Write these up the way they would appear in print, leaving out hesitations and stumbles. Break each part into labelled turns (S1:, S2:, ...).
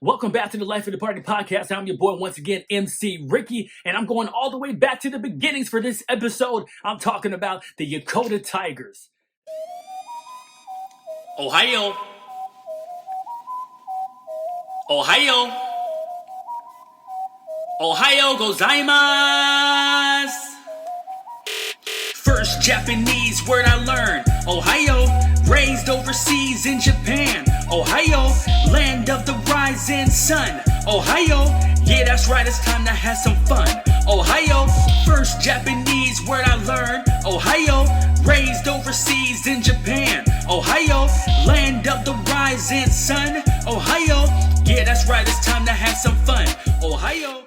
S1: Welcome back to the Life of the Party podcast. I'm your boy once again, Emcee Ricky, and I'm going all the way back to the beginnings for this episode. I'm talking about the Yokota Tigers. Ohio. Ohio gozaimasu. First Japanese word I learned. Ohio, raised overseas in Japan. Ohio, land of the rising sun. Ohio, yeah, that's right, it's time to have some fun. Ohio, first Japanese word I learned. Ohio, raised overseas in Japan. Ohio, land of the rising sun. Ohio, yeah, that's right, it's time to have some fun. Ohio.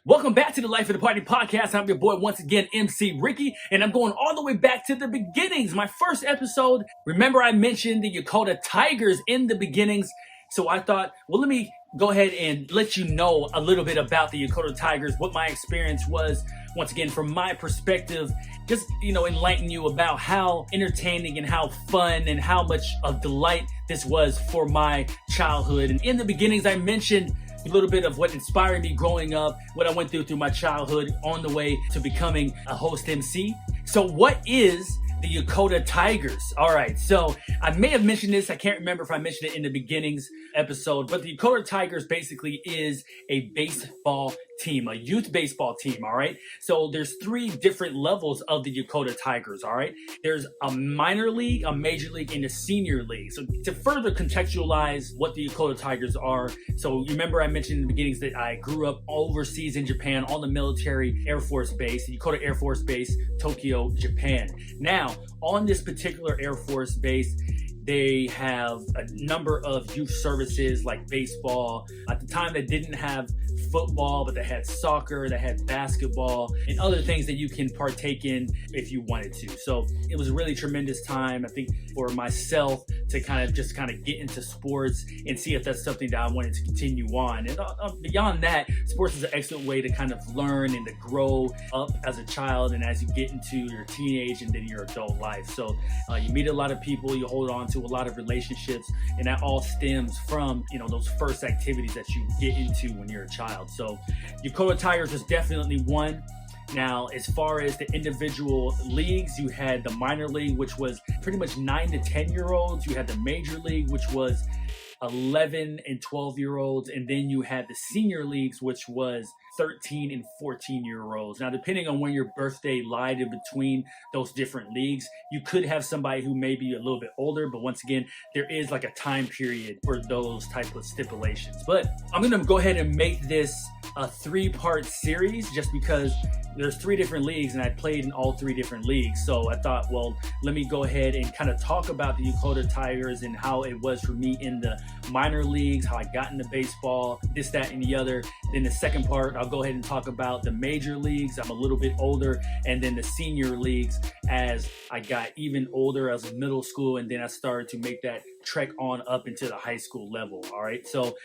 S1: Welcome back to the Life of the Party podcast. I'm your boy once again, Emcee Ricky, and I'm going all the way back to the beginnings. My first episode, remember I mentioned the Yokota Tigers in the beginnings, so I thought, well, let me go ahead and let you know a little bit about the Yokota Tigers, what my experience was, once again, from my perspective, just, enlighten you about how entertaining and how fun and how much of delight this was for my childhood. And in the beginnings, I mentioned a little bit of what inspired me growing up, what I went through my childhood on the way to becoming a host MC. So what is the Yokota Tigers? All right, so I may have mentioned this. I can't remember if I mentioned it in the beginnings episode, but the Yokota Tigers basically is a baseball team, a youth baseball team, all right? So there's three different levels of the Yokota Tigers, all right? There's a minor league, a major league, and a senior league. So to further contextualize what the Yokota Tigers are, so remember I mentioned in the beginnings that I grew up overseas in Japan on the military Air Force base, the Yokota Air Force Base, Tokyo, Japan. Now, on this particular Air Force base, they have a number of youth services like baseball. At the time, they didn't have football, but they had soccer, they had basketball, and other things that you can partake in if you wanted to. So it was a really tremendous time, I think, for myself to kind of get into sports and see if that's something that I wanted to continue on. And beyond that, sports is an excellent way to kind of learn and to grow up as a child and as you get into your teenage and then your adult life. So you meet a lot of people, you hold on to a lot of relationships, and that all stems from those first activities that you get into when you're a child. So Yokota Tigers was definitely one. Now, as far as the individual leagues, you had the minor league, which was pretty much 9 to 10-year-olds. You had the major league, which was 11 and 12-year-olds, and then you had the senior leagues, which was 13 and 14-year-olds. Now, depending on when your birthday lied in between those different leagues, you could have somebody who may be a little bit older, but once again, there is like a time period for those type of stipulations. But I'm going to go ahead and make this a 3-part series just because there's 3 different leagues and I played in all 3 different leagues. So I thought, well, let me go ahead and kind of talk about the Yokota Tigers and how it was for me in the minor leagues, how I got into baseball, this, that, and the other. Then the second part, I'll go ahead and talk about the major leagues. I'm a little bit older, and then the senior leagues as I got even older as middle school, and then I started to make that trek on up into the high school level. All right, so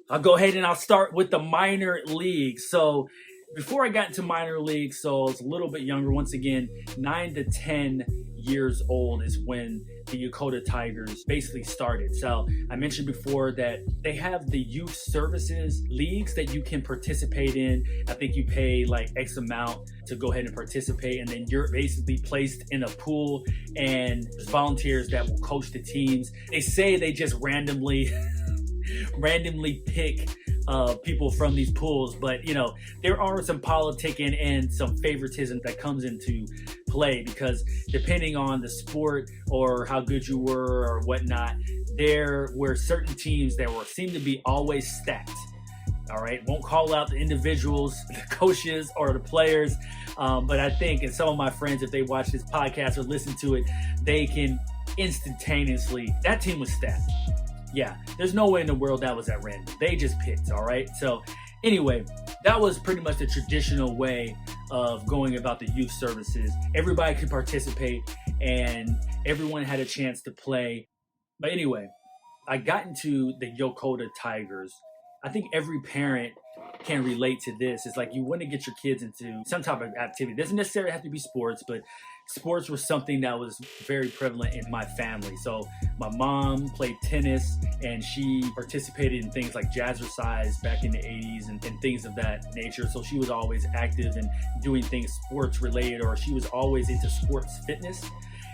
S1: I'll go ahead and I'll start with the minor leagues. So before I got into minor leagues, so I was a little bit younger, once again, 9 to 10 years old is when the Yokota Tigers basically started. So I mentioned before that they have the youth services leagues that you can participate in. I think you pay like X amount to go ahead and participate, and then you're basically placed in a pool, and there's volunteers that will coach the teams. They say they just randomly pick people from these pools, but there are some politicking and some favoritism that comes into play, because depending on the sport or how good you were or whatnot, there were certain teams that seem to be always stacked. All right, won't call out the individuals, the coaches, or the players, but I think, and some of my friends, if they watch this podcast or listen to it, they can instantaneously, that team was stacked. Yeah, there's no way in the world that was at random. They just picked, all right? So anyway, that was pretty much the traditional way of going about the youth services. Everybody could participate and everyone had a chance to play. But anyway, I got into the Yokota Tigers.
S2: I think every parent can relate to this. It's like you want to get your kids into some type of activity. It doesn't necessarily have to be sports, but sports was something that was very prevalent in my family. So my mom played tennis, and she participated in things like jazzercise back in the 80s and things of that nature. So she was always active and doing things sports related, or she was always into sports fitness.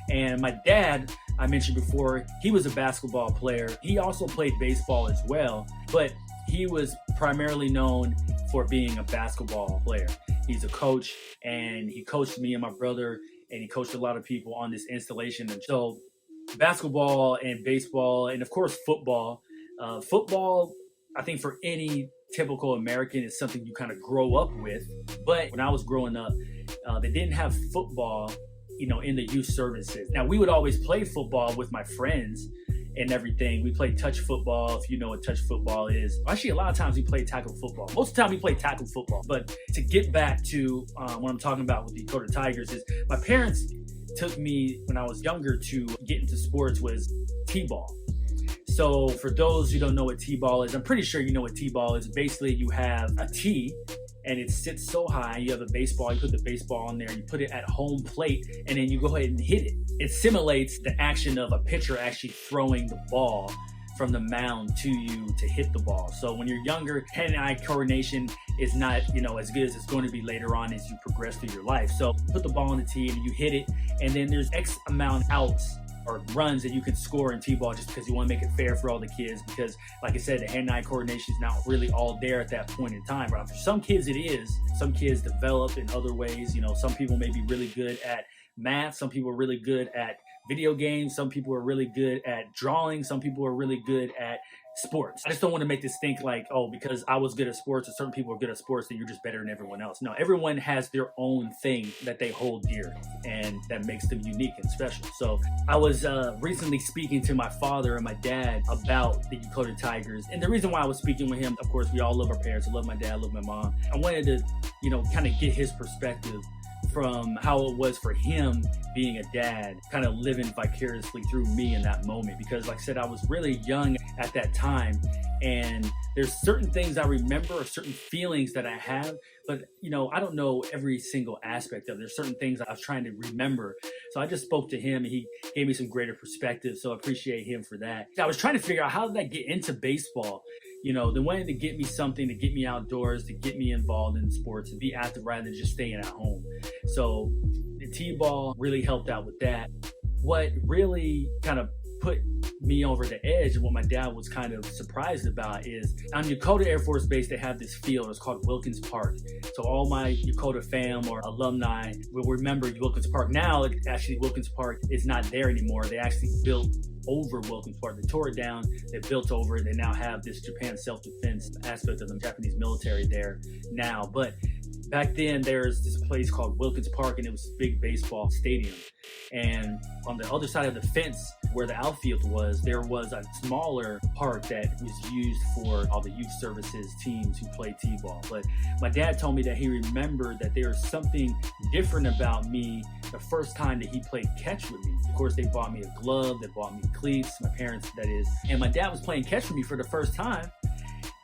S2: And my dad, I mentioned before, he was a basketball player. He also played baseball as well, but he was primarily known for being a basketball player. He's a coach, and he coached me and my brother, and he coached a lot of people on this installation. And so basketball and baseball, and of course football. Football, I think for any typical American, is something you kind of grow up with. But when I was growing up, they didn't have football, in the youth services. Now, we would always play football with my friends and everything. We played touch football, if you know what touch football is. Actually, a lot of times we played tackle football. Most of the time we played tackle football. But to get back to what I'm talking about with the Yokota Tigers is my parents took me when I was younger to get into sports was t-ball. So for those who don't know what t-ball is, I'm pretty sure you know what t-ball is. Basically, you have a tee, and it sits so high. You have a baseball, you put the baseball on there, you put it at home plate, and then you go ahead and hit it. It simulates the action of a pitcher actually throwing the ball from the mound to you to hit the ball. So when you're younger, hand-eye coordination is not, as good as it's going to be later on as you progress through your life. So put the ball on the tee and you hit it, and then there's X amount outs or runs that you can score in t-ball, just because you want to make it fair for all the kids, because like I said, the hand-eye coordination is not really all there at that point in time. But for some kids it is. Some kids develop in other ways. Some people may be really good at math, some people are really good at video games, some people are really good at drawing, some people are really good at sports. I just don't want to make this think like, because I was good at sports or certain people are good at sports, then you're just better than everyone else. No, everyone has their own thing that they hold dear and that makes them unique and special. So I was recently speaking to my father and my dad about the Yokota Tigers. And the reason why I was speaking with him, of course, we all love our parents. I love my dad, I love my mom. I wanted to, kind of get his perspective from how it was for him being a dad, kind of living vicariously through me in that moment. Because like I said, I was really young at that time, and there's certain things I remember or certain feelings that I have, but I don't know every single aspect of it. There's certain things I was trying to remember. So I just spoke to him, and he gave me some greater perspective. So I appreciate him for that. I was trying to figure out, how did I get into baseball? They wanted to get me something to get me outdoors, to get me involved in sports and be active rather than just staying at home. So the t-ball really helped out with that. What really kind of put me over the edge and what my dad was kind of surprised about is on Yokota Air Force Base, they have this field. It's called Wilkins Park. So all my Yokota fam or alumni will remember Wilkins Park. Now, actually, Wilkins Park is not there anymore. They actually built over Wilkins Park. They tore it down, they built over it. They now have this Japan self-defense aspect of the Japanese military there now. But back then, there's this place called Wilkins Park, and it was a big baseball stadium. And on the other side of the fence, where the outfield was, there was a smaller park that was used for all the youth services teams who played t-ball. But my dad told me that he remembered that there was something different about me the first time that he played catch with me. Of course, they bought me a glove, they bought me cleats, my parents, that is. And my dad was playing catch with me for the first time.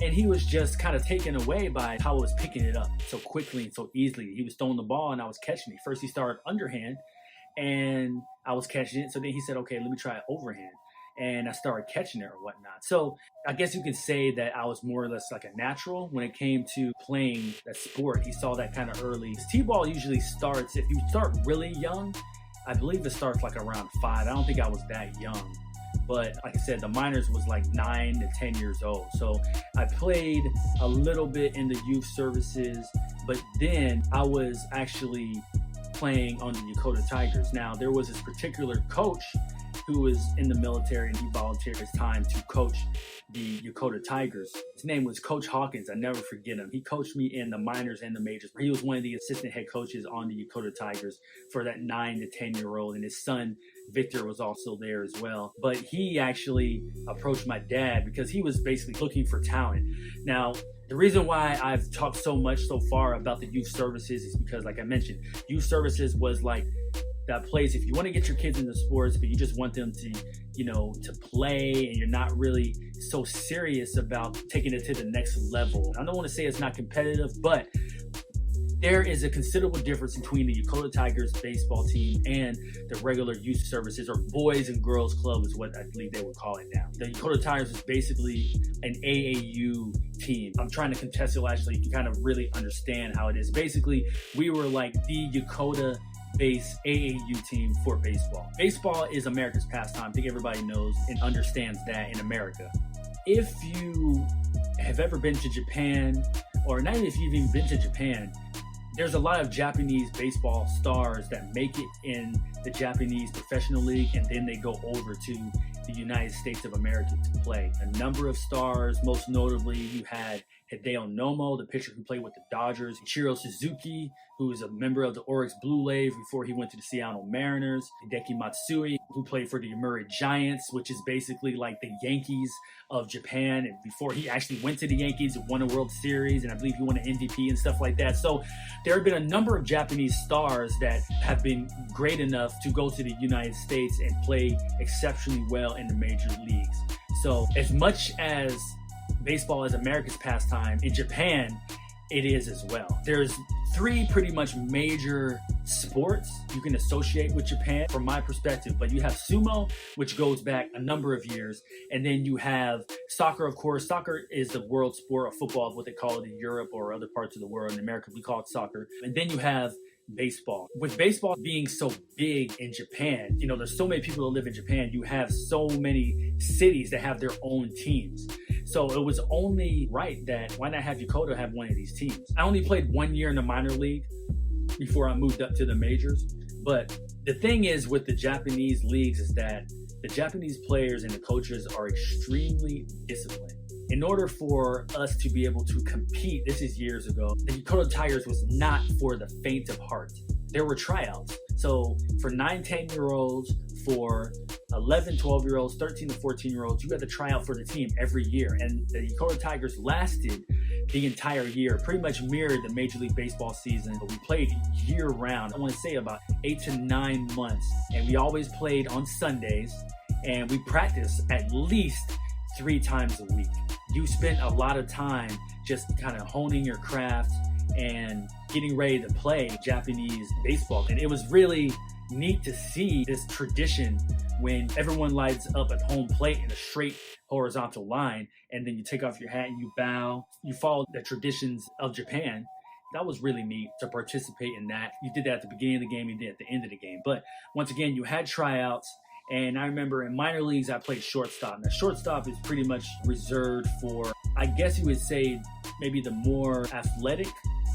S2: And he was just kind of taken away by how I was picking it up so quickly and so easily. He was throwing the ball and I was catching it. First, he started underhand and I was catching it. So then he said, okay, let me try overhand. And I started catching it or whatnot. So I guess you can say that I was more or less like a natural when it came to playing that sport. He saw that kind of early. T-ball usually starts, if you start really young, I believe it starts like around 5. I don't think I was that young. But like I said, the minors was like 9 to 10 years old. So I played a little bit in the youth services, but then I was actually playing on the Yokota Tigers. Now, there was this particular coach who was in the military, and he volunteered his time to coach the Yokota Tigers. His name was Coach Hawkins. I never forget him. He coached me in the minors and the majors. He was one of the assistant head coaches on the Yokota Tigers for that 9 to 10-year-old, and his son Victor was also there as well. But he actually approached my dad because he was basically looking for talent. Now, the reason why I've talked so much so far about the youth services is because, like I mentioned, youth services was like that place if you want to get your kids into sports, but you just want them to to play, and you're not really so serious about taking it to the next level. I don't want to say it's not competitive, but there is a considerable difference between the Yokota Tigers baseball team and the regular youth services, or Boys and Girls Club is what I believe they would call it now. The Yokota Tigers is basically an AAU team. I'm trying to contextualize so you can kind of really understand how it is. Basically, we were like the Yokota based AAU team for baseball. Baseball is America's pastime. I think everybody knows and understands that in America. If you have ever been to Japan, or not even if you've even been to Japan, there's a lot of Japanese baseball stars that make it in the Japanese professional league, and then they go over to the United States of America to play. A number of stars, most notably you had Hideo Nomo, the pitcher who played with the Dodgers, Ichiro Suzuki, who is a member of the Oryx Blue Wave before he went to the Seattle Mariners, Hideki Matsui, who played for the Yomiuri Giants, which is basically like the Yankees of Japan. And before he actually went to the Yankees, won a World Series, and I believe he won an MVP and stuff like that. So there have been a number of Japanese stars that have been great enough to go to the United States and play exceptionally well in the major leagues. So as much as baseball is America's pastime, in Japan, it is as well. There's three pretty much major sports you can associate with Japan from my perspective, but you have sumo, which goes back a number of years, and then you have soccer, of course. Soccer is the world sport, of football is what they call it in Europe or other parts of the world. In America, we call it soccer. And then you have baseball. With baseball being so big in Japan, there's so many people that live in Japan, you have so many cities that have their own teams. So it was only right that why not have Yokota have one of these teams? I only played 1 year in the minor league before I moved up to the majors. But the thing is with the Japanese leagues is that the Japanese players and the coaches are extremely disciplined. In order for us to be able to compete, this is years ago, the Yokota Tigers was not for the faint of heart. There were tryouts. So for 9, 10-year-olds, for 11, 12-year-olds, 13 to 14-year-olds, you had to try out for the team every year. And the Yokota Tigers lasted the entire year, pretty much mirrored the Major League Baseball season. But we played year-round, I want to say about 8 to 9 months. And we always played on Sundays, and we practiced at least 3 times a week. You spent a lot of time just kind of honing your craft and getting ready to play Japanese baseball. And it was really neat to see this tradition when everyone lines up at home plate in a straight horizontal line, and then you take off your hat and you bow. You follow the traditions of Japan. That was really neat to participate in that. You did that at the beginning of the game, you did it at the end of the game. But once again, you had tryouts. And I remember in minor leagues, I played shortstop. Now, shortstop is pretty much reserved for, I guess you would say, maybe the more athletic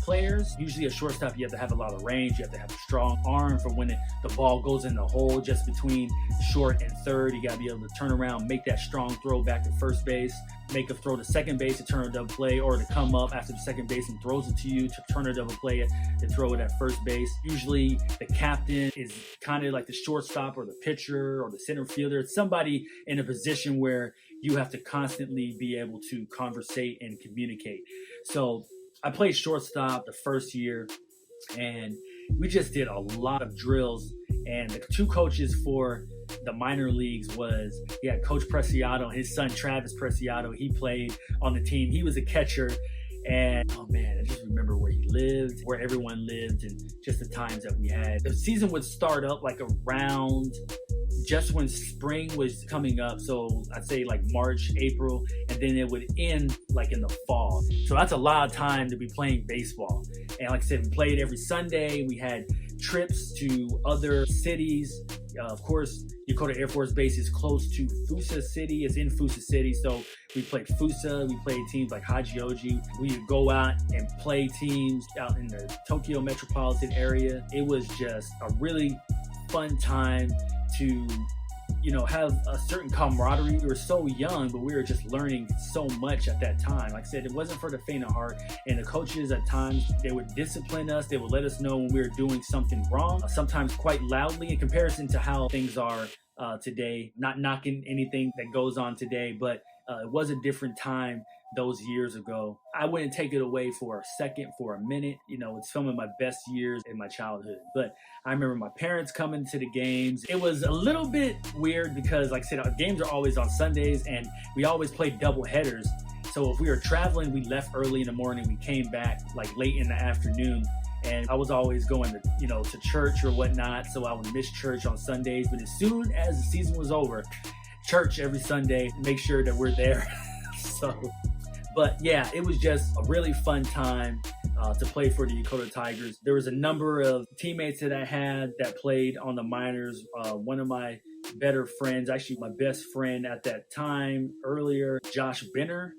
S2: players. Usually a shortstop, you have to have a lot of range. You have to have a strong arm for when the ball goes in the hole just between short and third. You got to be able to turn around, make that strong throw back to first base, make a throw to second base to turn a double play, or to come up after the second baseman throws it to you to turn a double play to throw it at first base. Usually the captain is kind of like the shortstop or the pitcher or the center fielder. It's somebody in a position where you have to constantly be able to conversate and communicate. So I played shortstop the first year, and we just did a lot of drills. And the 2 coaches for the minor leagues was, Coach Preciado and his son Travis Preciado. He played on the team. He was a catcher. And oh man, I just remember where he lived, where everyone lived, and just the times that we had. The season would start up like around just when spring was coming up. So I'd say like March, April, and then it would end like in the fall. So that's a lot of time to be playing baseball. And like I said, we played every Sunday. We had trips to other cities. Of course, Yokota Air Force Base is close to Fusa City. It's in Fusa City. So we played Fusa. We played teams like Hachioji. We would go out and play teams out in the Tokyo metropolitan area. It was just a really fun time to, have a certain camaraderie. We were so young, but we were just learning so much at that time. Like I said, it wasn't for the faint of heart. And the coaches at times, they would discipline us. They would let us know when we were doing something wrong, sometimes quite loudly in comparison to how things are today. Not knocking anything that goes on today, but it was a different time those years ago. I wouldn't take it away for a second, for a minute. It's some of my best years in my childhood. But I remember my parents coming to the games. It was a little bit weird because, like I said, our games are always on Sundays, and we always played double headers. So if we were traveling, we left early in the morning. We came back like late in the afternoon. And I was always going to church or whatnot. So I would miss church on Sundays. But as soon as the season was over, church every Sunday, make sure that we're there. But yeah, it was just a really fun time to play for the Yokota Tigers. There was a number of teammates that I had that played on the minors. One of my better friends, actually my best friend at that time earlier, Josh Benner,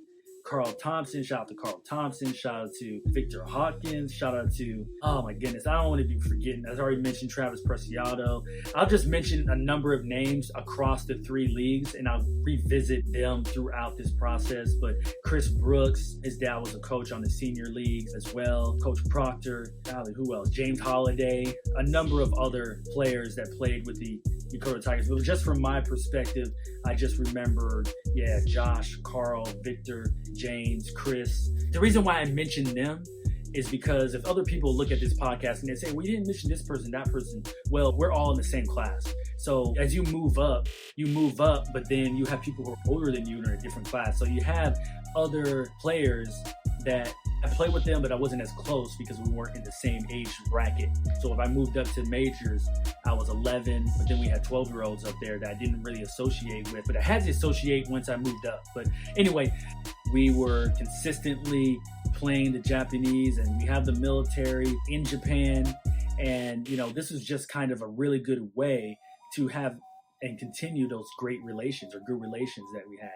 S2: Carl Thompson, shout out to Carl Thompson, shout out to Victor Hawkins, shout out to, oh my goodness, I don't want to be forgetting, as I already mentioned, Travis Preciado. I'll just mention a number of names across the 3 leagues, and I'll revisit them throughout this process. But Chris Brooks, his dad was a coach on the senior leagues as well. Coach Proctor, who else? James Holiday, a number of other players that played with the Yokota Tigers. But just from my perspective, I just remembered, Josh, Carl, Victor, James, Chris. The reason why I mention them is because if other people look at this podcast and they say, well, you didn't mention this person, that person. Well, we're all in the same class. So as you move up, but then you have people who are older than you and are in a different class. So you have other players that I played with them, but I wasn't as close because we weren't in the same age bracket. So if I moved up to majors, I was 11, but then we had 12-year-olds up there that I didn't really associate with, but I had to associate once I moved up. But anyway, we were consistently playing the Japanese, and we have the military in Japan. And, this was just kind of a really good way to have and continue those great relations or good relations that we had.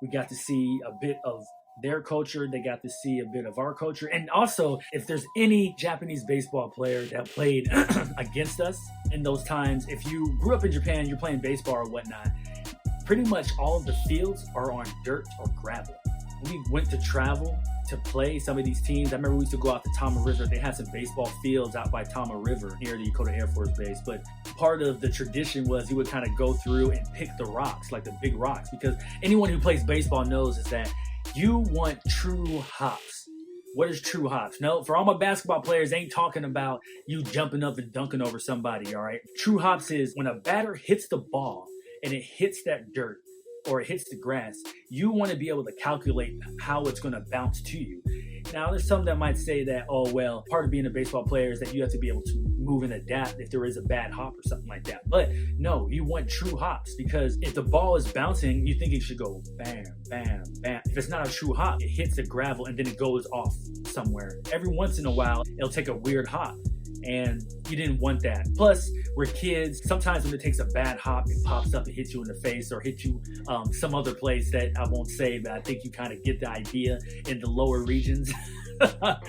S2: We got to see a bit of their culture. They got to see a bit of our culture. And also, if there's any Japanese baseball player that played against us in those times, if you grew up in Japan, you're playing baseball or whatnot, pretty much all of the fields are on dirt or gravel. We went to travel to play some of these teams. I remember we used to go out to Tama River. They had some baseball fields out by Tama River near the Yokota Air Force Base. But part of the tradition was you would kind of go through and pick the rocks, like the big rocks, because anyone who plays baseball knows is that you want true hops. What is true hops? No, for all my basketball players, ain't talking about you jumping up and dunking over somebody, all right? True hops is when a batter hits the ball and it hits that dirt or it hits the grass, you want to be able to calculate how it's going to bounce to you. Now, there's some that might say that, oh, well, part of being a baseball player is that you have to be able to move and adapt if there is a bad hop or something like that. But no, you want true hops, because if the ball is bouncing, you think it should go bam, bam, bam. If it's not a true hop, it hits the gravel and then it goes off somewhere. Every once in a while, it'll take a weird hop. And you didn't want that. Plus, we're kids. Sometimes when it takes a bad hop, it pops up and hits you in the face or hits you some other place that I won't say, but I think you kind of get the idea in the lower regions. But,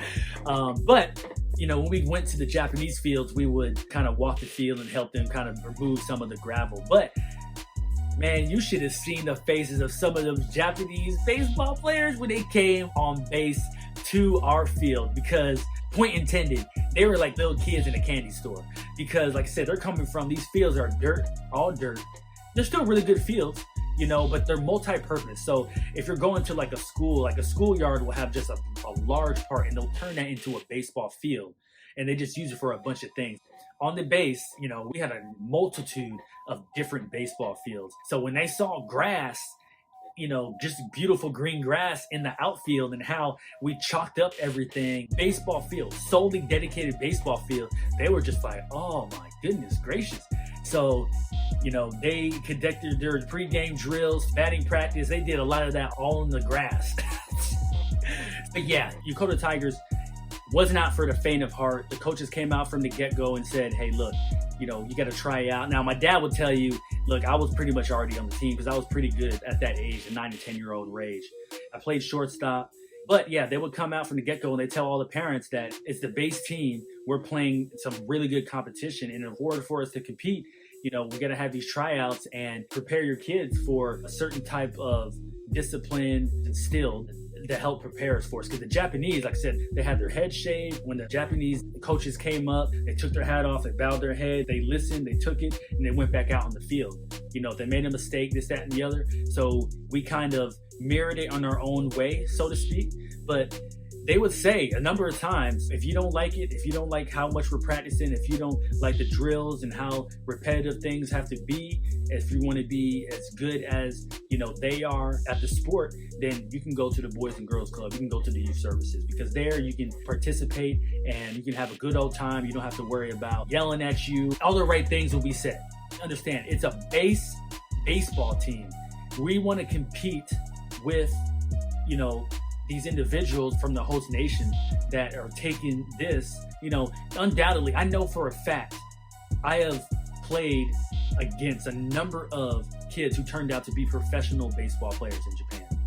S2: when we went to the Japanese fields, we would kind of walk the field and help them kind of remove some of the gravel. But, man, you should have seen the faces of some of those Japanese baseball players when they came on base to our field, because, point intended, they were like little kids in a candy store, because like I said, they're coming from, these fields are dirt, all dirt. They're still really good fields, but they're multi-purpose. So if you're going to like a schoolyard will have just a large part, and they'll turn that into a baseball field, and they just use it for a bunch of things. On the base, we had a multitude of different baseball fields. So when they saw grass, just beautiful green grass in the outfield, and how we chalked up everything, baseball field, solely dedicated baseball field, they were just like, oh my goodness gracious. So, they conducted their pregame drills, batting practice. They did a lot of that all in the grass. But yeah, Yokota Tigers was not for the faint of heart. The coaches came out from the get-go and said, hey, look, you got to try out. Now, my dad would tell you, look, I was pretty much already on the team because I was pretty good at that age, the 9 to 10-year-old range. I played shortstop. But yeah, they would come out from the get-go and they tell all the parents that it's the base team. We're playing some really good competition. And in order for us to compete, we got to have these tryouts and prepare your kids for a certain type of discipline instilled to help prepare us for us. Because the Japanese, like I said, they had their heads shaved. When the Japanese coaches came up, they took their hat off, they bowed their head, they listened, they took it, and they went back out on the field. They made a mistake, this, that, and the other. So we kind of mirrored it on our own way, so to speak. But they would say a number of times, if you don't like it, if you don't like how much we're practicing, if you don't like the drills and how repetitive things have to be, if you want to be as good as, they are at the sport, then you can go to the Boys and Girls Club. You can go to the youth services, because there you can participate and you can have a good old time. You don't have to worry about yelling at you. All the right things will be said. Understand, it's a baseball team. We want to compete with, these individuals from the host nation that are taking this, undoubtedly, I know for a fact, I have played against a number of kids who turned out to be professional baseball players in Japan,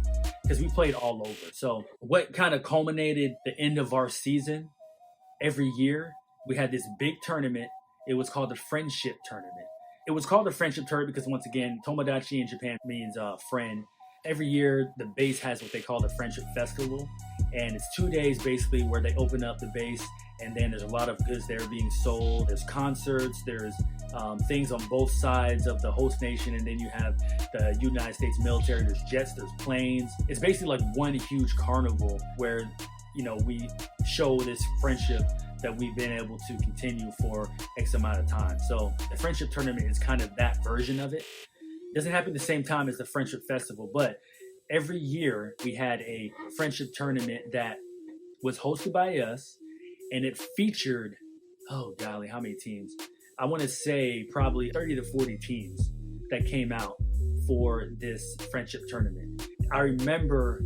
S2: because we played all over. So what kind of culminated the end of our season, every year we had this big tournament. It was called the Friendship Tournament. It was called the Friendship Tournament because, once again, Tomodachi in Japan means friend. Every year, the base has what they call the Friendship Festival, and it's 2 days basically where they open up the base, and then there's a lot of goods there being sold. There's concerts, there's things on both sides of the host nation, and then you have the United States military. There's jets, there's planes. It's basically like one huge carnival where, we show this friendship that we've been able to continue for X amount of time. So the Friendship Tournament is kind of that version of it. Doesn't happen at the same time as the Friendship Festival, but every year we had a friendship tournament that was hosted by us, and it featured, oh golly, how many teams? I want to say probably 30 to 40 teams that came out for this friendship tournament. I remember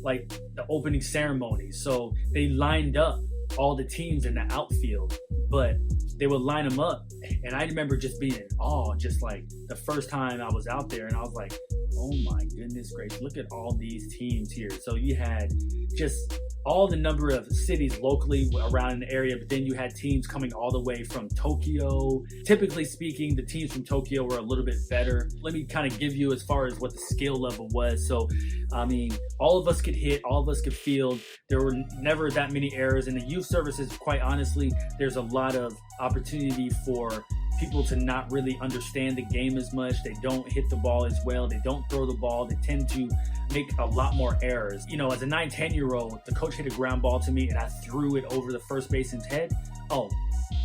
S2: like the opening ceremony. So they lined up all the teams in the outfield, but they would line them up, and I remember just being in awe, just like the first time I was out there, and I was like, oh my goodness gracious, look at all these teams here. So you had just all the number of cities locally around in the area, but then you had teams coming all the way from Tokyo. Typically speaking, the teams from Tokyo were a little bit better. Let me kind of give you as far as what the skill level was. So, I mean, all of us could hit, all of us could field. There were never that many errors. In the youth services, quite honestly, there's a lot of opportunity for people to not really understand the game as much. They don't hit the ball as well. They don't throw the ball. They tend to make a lot more errors. As a 9-10-year-old, the coach hit a ground ball to me and I threw it over the first baseman's head. Oh,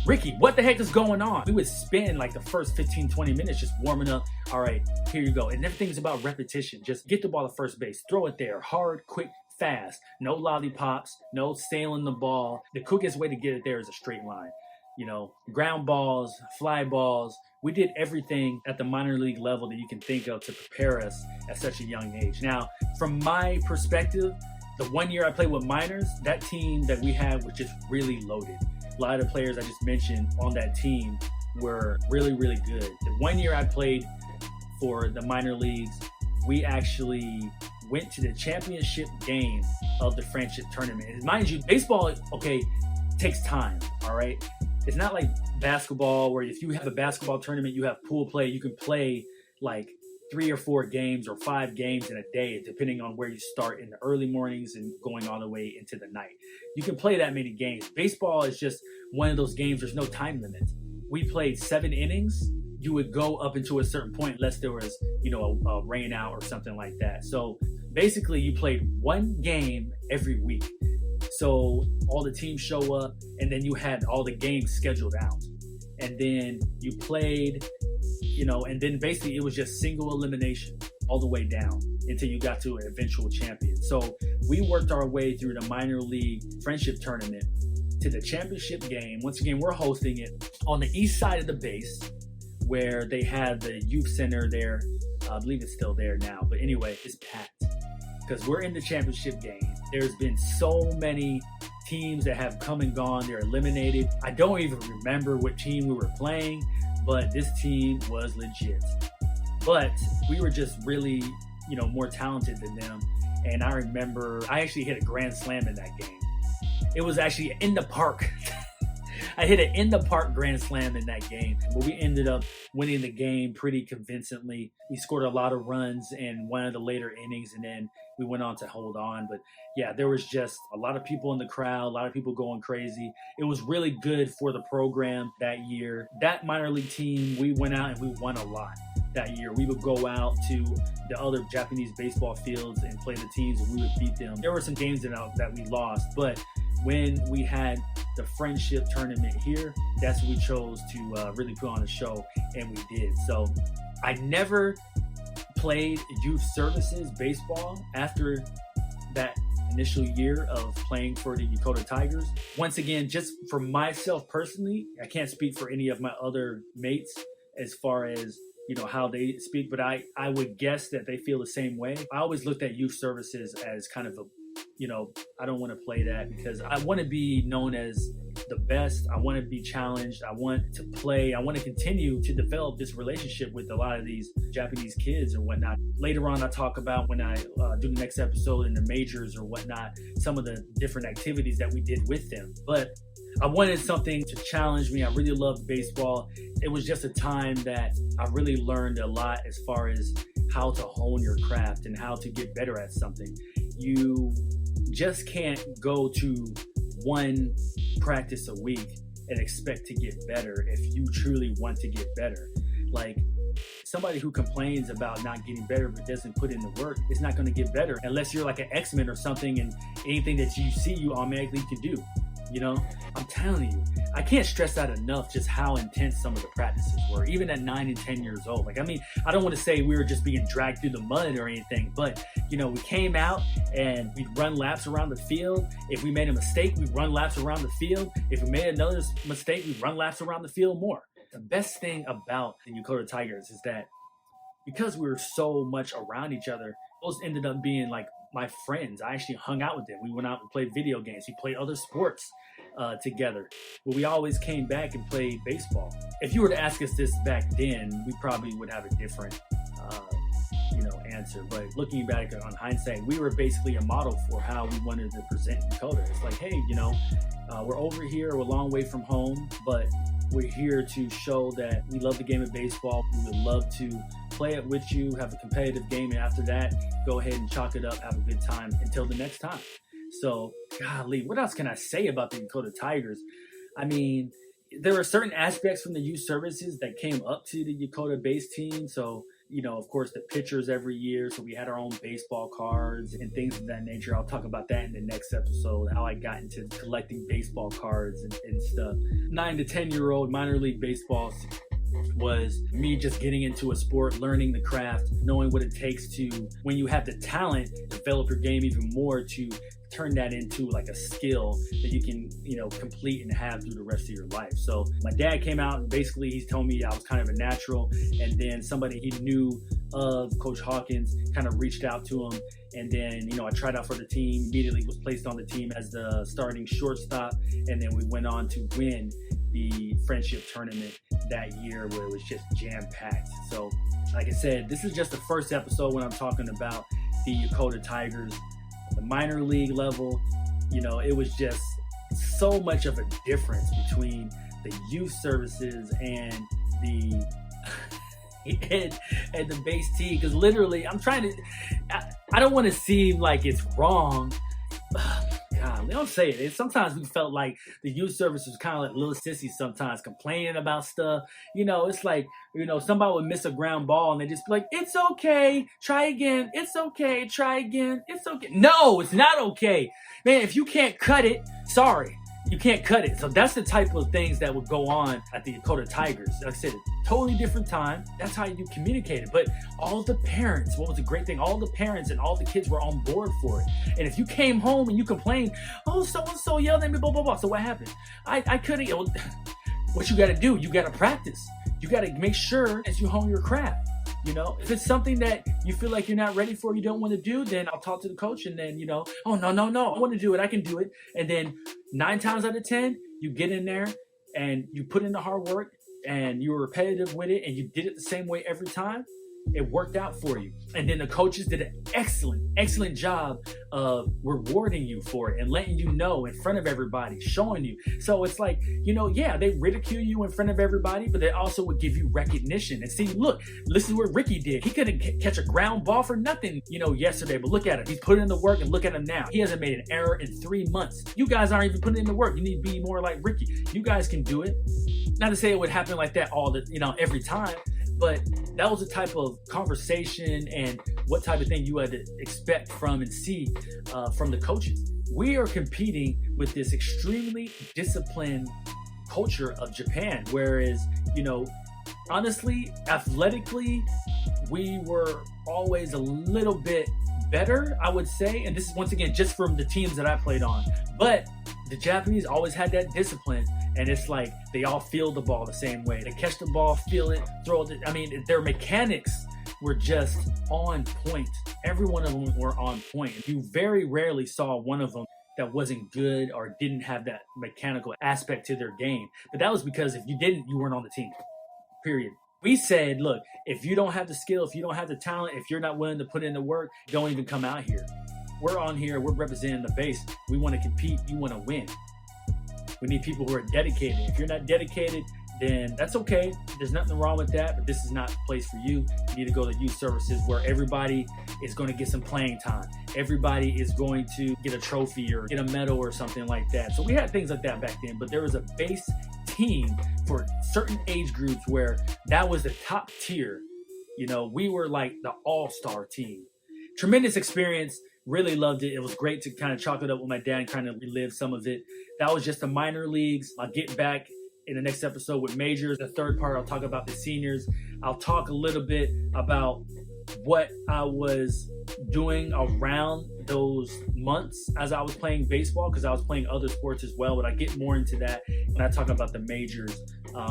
S2: Ricky, what the heck is going on? We would spend like the first 15-20 minutes just warming up. All right, here you go. And everything's about repetition. Just get the ball to first base. Throw it there. Hard, quick, fast. No lollipops. No sailing the ball. The quickest way to get it there is a straight line. Ground balls, fly balls. We did everything at the minor league level that you can think of to prepare us at such a young age. Now, from my perspective, the 1 year I played with minors, that team that we had was just really loaded. A lot of the players I just mentioned on that team were really, really good. The 1 year I played for the minor leagues, we actually went to the championship game of the Friendship Tournament. And mind you, baseball, takes time, all right? It's not like basketball where if you have a basketball tournament, you have pool play, you can play like 3 or 4 games or 5 games in a day, depending on where you start in the early mornings and going all the way into the night. You can play that many games. Baseball is just one of those games, there's no time limit. We played 7 innings. You would go up into a certain point unless there was, a rain out or something like that. So basically you played 1 game every week. So all the teams show up, and then you had all the games scheduled out. And then you played, and then basically it was just single elimination all the way down until you got to an eventual champion. So we worked our way through the minor league friendship tournament to the championship game. Once again, we're hosting it on the east side of the base where they had the youth center there. I believe it's still there now, but anyway, it's packed because we're in the championship game. There's been so many teams that have come and gone. They're eliminated. I don't even remember what team we were playing, but this team was legit. But we were just really, more talented than them. And I remember I actually hit a grand slam in that game. It was actually in the park. I hit an in the park grand slam in that game, but we ended up winning the game pretty convincingly. We scored a lot of runs in one of the later innings, and then we went on to hold on. But yeah, there was just a lot of people in the crowd, a lot of people going crazy. It was really good for the program that year. That minor league team, we went out and we won a lot. that year. We would go out to the other Japanese baseball fields and play the teams, and we would beat them. There were some games that we lost, but when we had the friendship tournament here, that's when we chose to really put on a show, and we did. So I never played youth services baseball after that initial year of playing for the Yokota Tigers. Once again, just for myself personally, I can't speak for any of my other mates as far as, you know, how they speak, but I would guess that they feel the same way. I always looked at youth services as kind of a, you know, I don't want to play that because I want to be known as the best. I want to be challenged. I want to play. I want to continue to develop this relationship with a lot of these Japanese kids and whatnot. Later on, I'll talk about when I do the next episode in the majors or whatnot, some of the different activities that we did with them. But I wanted something to challenge me. I really loved baseball. It was just a time that I really learned a lot as far as how to hone your craft and how to get better at something. You just can't go to one practice a week and expect to get better if you truly want to get better. Like, somebody who complains about not getting better but doesn't put in the work is not going to get better unless you're like an X-Men or something, and anything that you see you automatically can do. You know, I'm telling you, I can't stress that enough just how intense some of the practices were, even at 9 and 10 years old. Like, I mean, I don't want to say we were just being dragged through the mud or anything, but, you know, we came out and we'd run laps around the field. If we made a mistake, we'd run laps around the field. If we made another mistake, we'd run laps around the field more. The best thing about the Yokota Tigers is that because we were so much around each other, those ended up being like my friends. I actually hung out with them. We went out and played video games. We played other sports together. But we always came back and played baseball. If you were to ask us this back then, we probably would have a different answer. But looking back on hindsight, we were basically a model for how we wanted to present Yokota. It's like, hey, we're over here, we're a long way from home, but we're here to show that we love the game of baseball. We would love to play it with you, have a competitive game, and after that, go ahead and chalk it up, have a good time until the next time. So, golly, what else can I say about the Yokota Tigers? I mean, there were certain aspects from the youth services that came up to the Yokota base team. So, of course, the pitchers every year. So we had our own baseball cards and things of that nature. I'll talk about that in the next episode, how I got into collecting baseball cards and stuff. 9 to 10-year-old minor league baseball was me just getting into a sport, learning the craft, knowing what it takes to, when you have the talent, develop your game even more to turn that into like a skill that you can, complete and have through the rest of your life. So my dad came out and basically he told me I was kind of a natural, and then somebody he knew of, Coach Hawkins, kind of reached out to him, and then I tried out for the team, immediately was placed on the team as the starting shortstop, and then we went on to win the friendship tournament that year where it was just jam-packed. So like I said, this is just the first episode when I'm talking about the Yokota Tigers, the minor league level. It was just so much of a difference between the youth services and the and the base team, because literally I don't want to seem like it's wrong. God, they don't say it. Sometimes we felt like the youth service was kind of like little sissies sometimes, complaining about stuff. It's like, somebody would miss a ground ball and they just be like, it's okay, try again. It's okay, try again. It's okay. No, it's not okay. Man, if you can't cut it, sorry, you can't cut it. So that's the type of things that would go on at the Yokota Tigers. Like I said, totally different time. That's how you communicated. But all the parents, what was the great thing? All the parents and all the kids were on board for it. And if you came home and you complained, oh, so-and-so yelled at me, blah, blah, blah. So what happened? I couldn't. What you got to do, you got to practice. You got to make sure as you hone your craft. If it's something that you feel like you're not ready for, you don't want to do, then I'll talk to the coach and then, oh, no, I want to do it. I can do it. And then 9 times out of 10, you get in there and you put in the hard work and you were repetitive with it and you did it the same way every time. It worked out for you. And then the coaches did an excellent job of rewarding you for it and letting you know in front of everybody, showing you. So it's like, they ridicule you in front of everybody, but they also would give you recognition and see, look, listen to what Ricky did. He couldn't catch a ground ball for nothing, yesterday, but look at him. He's put in the work and look at him now. He hasn't made an error in 3 months. You guys aren't even putting in the work. You need to be more like Ricky. You guys can do it. Not to say it would happen like that every time, But that was the type of conversation and what type of thing you had to expect from and see from the coaches. We are competing with this extremely disciplined culture of Japan, whereas, honestly, athletically, we were always a little bit better, I would say. And this is once again just from the teams that I played on. But the Japanese always had that discipline, and it's like they all feel the ball the same way. They catch the ball, feel it, throw it. I mean, their mechanics were just on point. Every one of them were on point. You very rarely saw one of them that wasn't good or didn't have that mechanical aspect to their game. But that was because if you didn't, you weren't on the team. Period. We said, look, if you don't have the skill, if you don't have the talent, if you're not willing to put in the work, don't even come out here. We're on here, we're representing the base. We want to compete, you want to win. We need people who are dedicated. If you're not dedicated, then that's okay. There's nothing wrong with that, but this is not the place for you. You need to go to youth services where everybody is going to get some playing time. Everybody is going to get a trophy or get a medal or something like that. So we had things like that back then, but there was a base team for certain age groups where that was the top tier. We were like the all-star team. Tremendous experience. Really loved it. It was great to kind of chalk it up with my dad and kind of relive some of it. That was just the minor leagues. I'll get back in the next episode with majors. The third part, I'll talk about the seniors. I'll talk a little bit about what I was doing around those months as I was playing baseball, because I was playing other sports as well, but I get more into that when I talk about the majors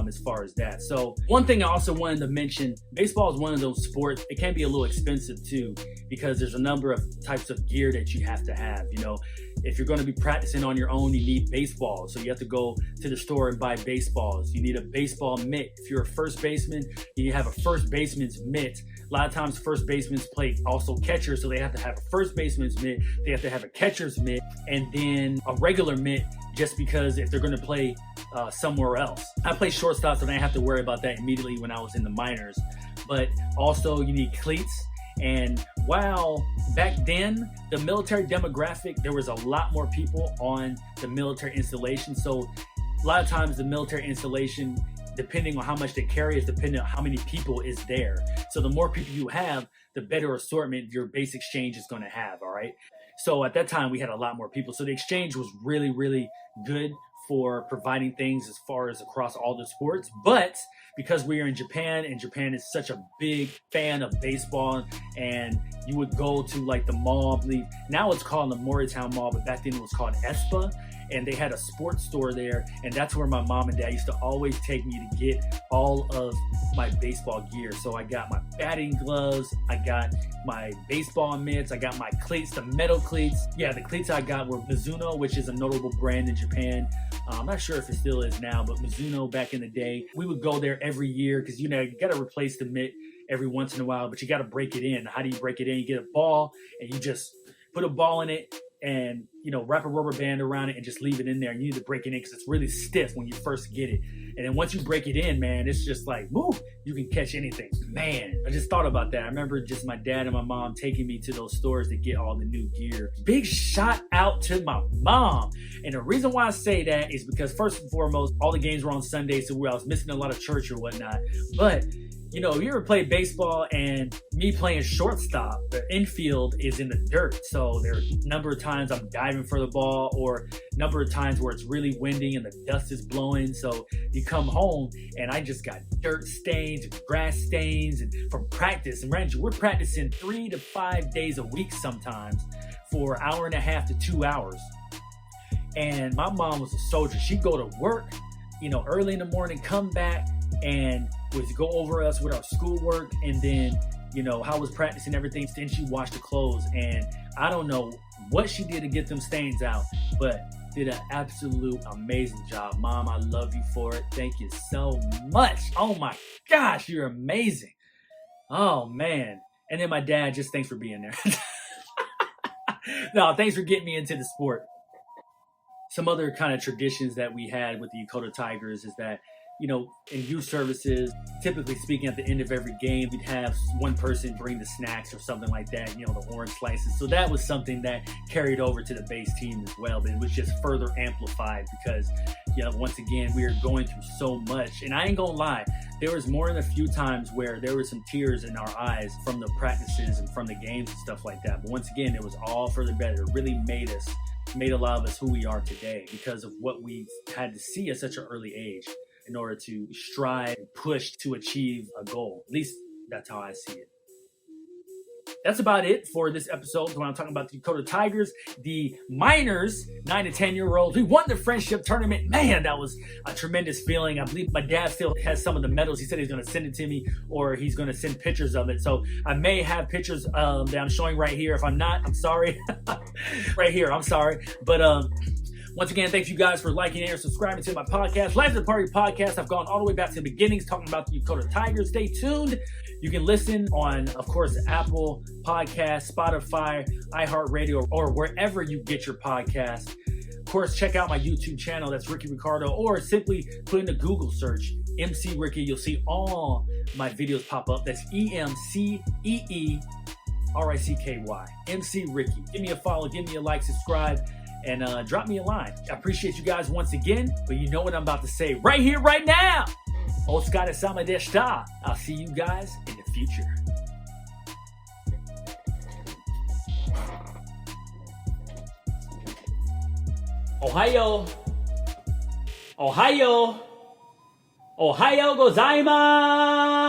S2: as far as that. So one thing I also wanted to mention, baseball is one of those sports, it can be a little expensive too, because there's a number of types of gear that you have to have. If you're going to be practicing on your own, you need baseballs. So you have to go to the store and buy baseballs. You need a baseball mitt. If you're a first baseman, you have a first baseman's mitt. A lot of times first basemen play also catchers, so they have to have a first baseman's mitt, they have to have a catcher's mitt, and then a regular mitt just because if they're going to play somewhere else. I play shortstop, so I didn't have to worry about that immediately when I was in the minors. But also you need cleats. And while back then, the military demographic, there was a lot more people on the military installation. So a lot of times the military installation, depending on how much they carry, is dependent on how many people is there. So the more people you have, the better assortment your base exchange is going to have, all right? So at that time, we had a lot more people. So the exchange was really, really good for providing things as far as across all the sports. But because we are in Japan, and Japan is such a big fan of baseball, and you would go to like the mall, I believe. Now it's called the Moritown Mall, but back then it was called ESPA. And they had a sports store there, and that's where my mom and dad used to always take me to get all of my baseball gear. So I got my batting gloves, I got my baseball mitts, I got my cleats, the metal cleats. Yeah, the cleats I got were Mizuno, which is a notable brand in Japan. I'm not sure if it still is now, but Mizuno back in the day, we would go there every year because, you got to replace the mitt every once in a while, but you got to break it in. How do you break it in? You get a ball, and you just put a ball in it, and wrap a rubber band around it and just leave it in there. And you need to break it in because it's really stiff when you first get it. And then once you break it in, man, it's just like, woo, you can catch anything. Man, I just thought about that. I remember just my dad and my mom taking me to those stores to get all the new gear. Big shout out to my mom. And the reason why I say that is because first and foremost, all the games were on Sunday, so I was missing a lot of church or whatnot. But you ever play baseball, and me playing shortstop, the infield is in the dirt. So there are a number of times I'm diving for the ball, or a number of times where it's really windy and the dust is blowing. So you come home and I just got dirt stains and grass stains and from practice. And we're practicing 3 to 5 days a week sometimes for an hour and a half to 2 hours. And my mom was a soldier. She'd go to work, early in the morning, come back, and would go over us with our schoolwork, and then how I was practicing everything. Then she washed the clothes, and I don't know what she did to get them stains out, but did an absolute amazing job. Mom, I love you for it. Thank you so much. Oh my gosh, you're amazing. Oh man. And then my dad, just thanks for being there. No, thanks for getting me into the sport. Some other kind of traditions that we had with the Yokota Tigers is that in youth services, typically speaking, at the end of every game, we'd have one person bring the snacks or something like that, the orange slices. So that was something that carried over to the base team as well, but it was just further amplified because, once again, we are going through so much. And I ain't gonna lie, there was more than a few times where there were some tears in our eyes from the practices and from the games and stuff like that. But once again, it was all for the better. It really made a lot of us who we are today because of what we had to see at such an early age in order to strive and push to achieve a goal. At least that's how I see it. That's about it for this episode when I'm talking about the Yokota Tigers, the minors, 9 to 10-year-olds. We won the friendship tournament. Man, that was a tremendous feeling. I believe my dad still has some of the medals. He said he's going to send it to me or he's going to send pictures of it. So I may have pictures that I'm showing right here. If I'm not, I'm sorry. Right here, I'm sorry. But once again, thank you guys for liking and subscribing to my podcast. Life of the Party podcast. I've gone all the way back to the beginnings talking about the Yokota Tigers. Stay tuned. You can listen on, of course, Apple Podcasts, Spotify, iHeartRadio, or wherever you get your podcast. Of course, check out my YouTube channel. That's Ricky Ricardo, or simply put in the Google search, Emcee Ricky. You'll see all my videos pop up. That's EMCEE. RICKY. Emcee Ricky. Give me a follow, give me a like, subscribe, and drop me a line. I appreciate you guys once again, but you know what I'm about to say right here, right now. Oskar sama deshita. I'll see you guys in the future. Ohayo. Ohayo. Ohayo gozaimasu.